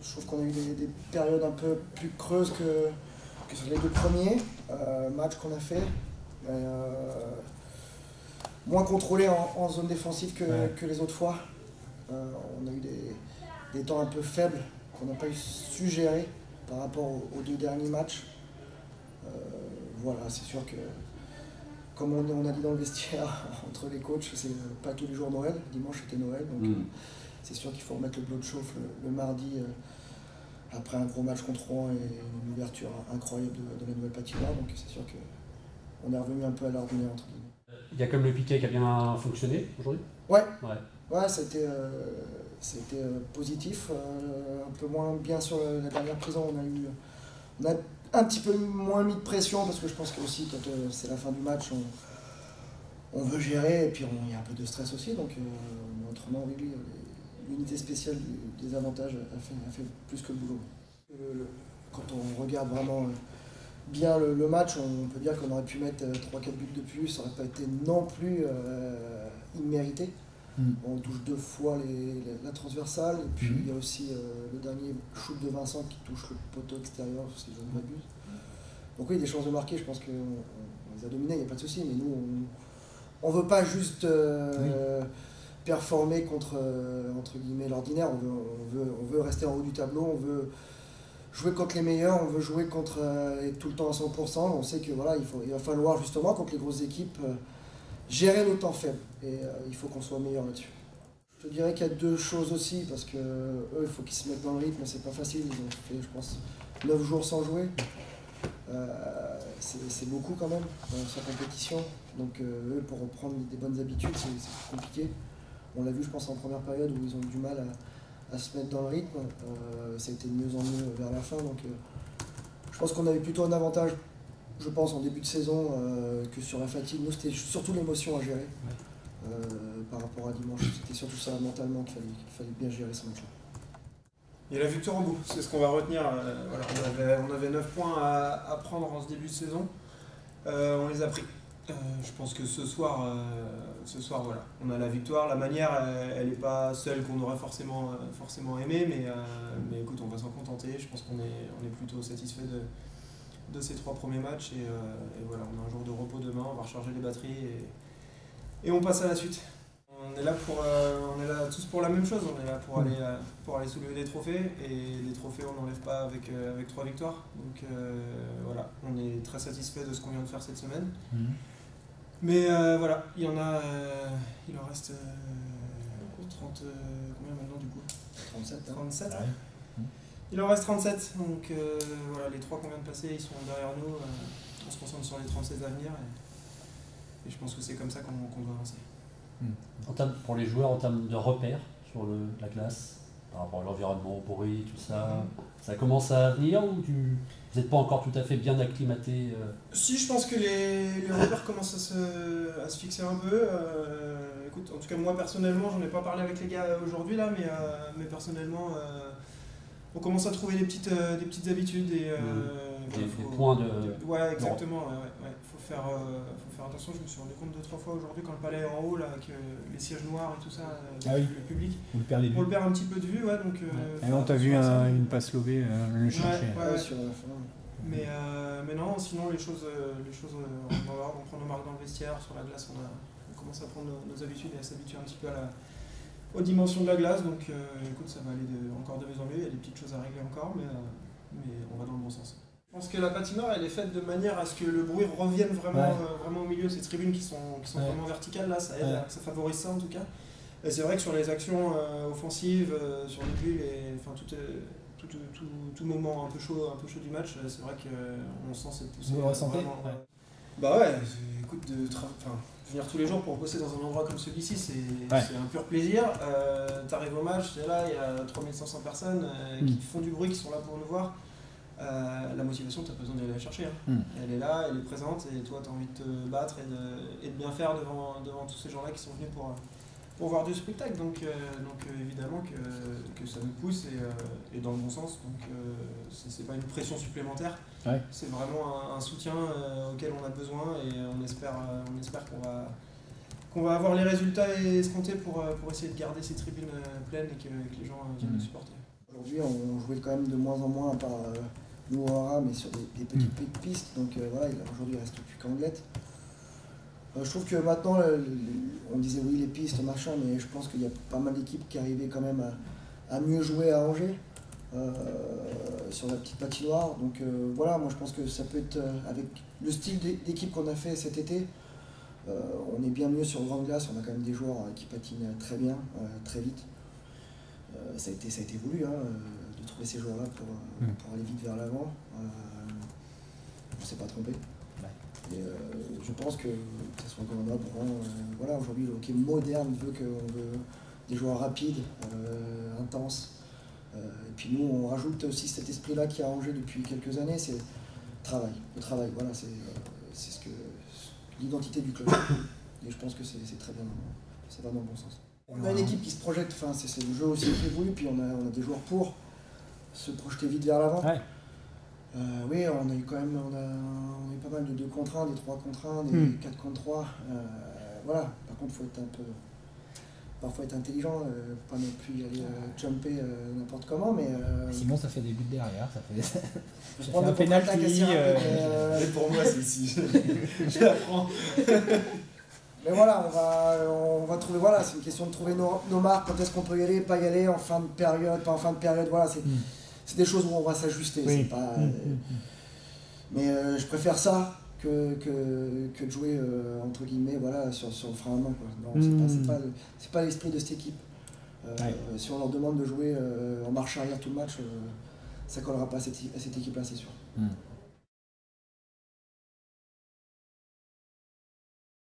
Je trouve qu'on a eu des périodes un peu plus creuses que sur les deux premiers matchs qu'on a fait. Moins contrôlé en zone défensive que les autres fois. On a eu des temps un peu faibles qu'on n'a pas su gérer par rapport aux deux derniers matchs. Voilà, c'est sûr que, comme on a dit dans le vestiaire, entre les coachs, c'est pas tous les jours Noël. Dimanche c'était Noël, donc c'est sûr qu'il faut remettre le bloc de chauffe le mardi après un gros match contre Rouen et une ouverture incroyable de la nouvelle patinoire. Donc c'est sûr qu'on est revenu un peu à l'ordinaire entre guillemets. Il y a comme le piquet qui a bien fonctionné aujourd'hui. Ouais, ça a été positif. Un peu moins bien sur la dernière prison. On a un petit peu moins mis de pression parce que je pense que aussi quand c'est la fin du match, on veut gérer et puis il y a un peu de stress aussi. Donc autrement, oui, l'unité spéciale des avantages a fait plus que le boulot. Quand on regarde vraiment bien le match, on peut dire qu'on aurait pu mettre 3-4 buts de plus, ça n'aurait pas été non plus immérité. On touche 2 fois la transversale, et puis il y a aussi le dernier shoot de Vincent qui touche le poteau extérieur, si je ne m'abuse. Donc oui, des chances de marquer, je pense qu'on les a dominés, il n'y a pas de souci, mais nous, on ne veut pas juste performer contre entre guillemets l'ordinaire, on veut rester en haut du tableau, on veut jouer contre les meilleurs, on veut jouer contre tout le temps à 100%. On sait que voilà, il va falloir justement contre les grosses équipes gérer nos temps faibles et il faut qu'on soit meilleur là-dessus. Je dirais qu'il y a 2 choses aussi parce que eux, il faut qu'ils se mettent dans le rythme, c'est pas facile. Ils ont fait, je pense, 9 jours sans jouer. C'est beaucoup quand même sans compétition. Donc eux, pour reprendre des bonnes habitudes, c'est compliqué. On l'a vu, je pense, en première période où ils ont eu du mal à se mettre dans le rythme. Ça a été de mieux en mieux vers la fin. Donc je pense qu'on avait plutôt un avantage, je pense, en début de saison que sur la fatigue. Nous, c'était surtout l'émotion à gérer par rapport à dimanche. C'était surtout ça mentalement qu'il fallait bien gérer ce match-là. Et la victoire au bout, c'est ce qu'on va retenir. Voilà, on avait 9 points à prendre en ce début de saison. On les a pris. Je pense que ce soir, voilà, on a la victoire. La manière, elle n'est pas celle qu'on aurait forcément aimé, mais écoute, on va s'en contenter. Je pense qu'on est plutôt satisfait de ces 3 premiers matchs. Et voilà, on a un jour de repos demain, on va recharger les batteries et on passe à la suite. On est là tous pour la même chose. On est là pour aller soulever des trophées. Et les trophées, on n'enlève pas avec 3 victoires. Donc voilà, on est très satisfait de ce qu'on vient de faire cette semaine. Mais voilà, il en reste 30, combien maintenant du coup 37. 37. Ouais. Il en reste 37, donc voilà, les 3 qu'on vient de passer, ils sont derrière nous. On se concentre sur les 37 à venir et je pense que c'est comme ça qu'on doit avancer. Pour les joueurs, en termes de repères sur la glace, par rapport à l'environnement, au bruit, tout ça, ça commence à venir ou vous n'êtes pas encore tout à fait bien acclimaté Si, je pense que les repères commencent à se fixer un peu. Écoute, en tout cas moi personnellement, j'en ai pas parlé avec les gars aujourd'hui là, mais personnellement, on commence à trouver des petites habitudes et des points de... Ouais, exactement. Ouais. Faut faire attention. Je me suis rendu compte 2-3 fois aujourd'hui quand le palais est en haut là, avec les sièges noirs et tout ça, le public. On le perd un petit peu de vue, ouais. Donc. On t'a vu une passe lobée le chercher. Ouais. Sur la fin. Mais non, sinon les choses on prend nos marques dans le vestiaire, sur la glace on commence à prendre nos habitudes et à s'habituer un petit peu aux dimensions de la glace, donc écoute, ça va aller encore de mieux en mieux, il y a des petites choses à régler encore, mais on va dans le bon sens. Je pense que la patinoire elle est faite de manière à ce que le bruit revienne vraiment au milieu, ces tribunes qui sont vraiment verticales là, ça aide, ça favorise ça en tout cas. Et c'est vrai que sur les actions offensives, sur les bulles, tout moment un peu chaud du match, c'est vrai qu'on sent cette poussée. Vous le ressentez Bah ouais, écoute, venir tous les jours pour bosser dans un endroit comme celui-ci, c'est un pur plaisir. T'arrives au match, c'est là, il y a 3500 personnes qui font du bruit, qui sont là pour nous voir. La motivation, t'as pas besoin d'aller la chercher. Elle est là, elle est présente, et toi t'as envie de te battre et de bien faire devant tous ces gens-là qui sont venus pour voir du spectacle. Donc évidemment que ça nous pousse et dans le bon sens. Donc c'est pas une pression supplémentaire. C'est vraiment un soutien auquel on a besoin et on espère qu'on va avoir les résultats escomptés pour essayer de garder ces tribunes pleines et que les gens viennent nous supporter. aujourd'hui, on jouait quand même de moins en moins par Noura, mais sur des petites pistes. Donc voilà, aujourd'hui, il reste plus qu'Anglette. Je trouve que maintenant, on disait oui, les pistes, machin, mais je pense qu'il y a pas mal d'équipes qui arrivaient quand même à mieux jouer à Angers sur la petite patinoire. Donc voilà, moi je pense que ça peut être, avec le style d'équipe qu'on a fait cet été, on est bien mieux sur grande glace. On a quand même des joueurs qui patinent très bien, très vite. Ça a été voulu de trouver ces joueurs-là pour aller vite vers l'avant. On ne s'est pas trompé. Et je pense que ce soit Grenoble, voilà, aujourd'hui le hockey moderne veut des joueurs rapides, intenses. Et puis nous, on rajoute aussi cet esprit-là qui a Angers depuis quelques années, c'est le travail, voilà, c'est l'identité du club. Et je pense que c'est très bien, ça va dans le bon sens. On a une équipe qui se projette, c'est le jeu aussi qui évolue, puis on a des joueurs pour se projeter vite vers l'avant. Ouais. Oui, on a eu quand même on a eu pas mal de 2 contre 1, des 3 contre 1, des 4 contre 3. Voilà, par contre, il faut être parfois être intelligent, pas non plus aller jumper n'importe comment, mais... Simon, ça fait des buts derrière, ça fait... Je prends un pénalty. Et pour moi, c'est ici. Je la prends. Mais voilà, on va trouver, voilà, c'est une question de trouver nos marques, quand est-ce qu'on peut y aller, pas y aller, en fin de période, pas en fin de période, voilà, c'est des choses où on va s'ajuster. Oui. C'est pas, mais je préfère ça que de jouer entre guillemets voilà, sur le frein à main. Quoi. Non, c'est pas l'esprit de cette équipe. Si on leur demande de jouer en marche arrière tout le match, ça collera pas à cette équipe-là, c'est sûr.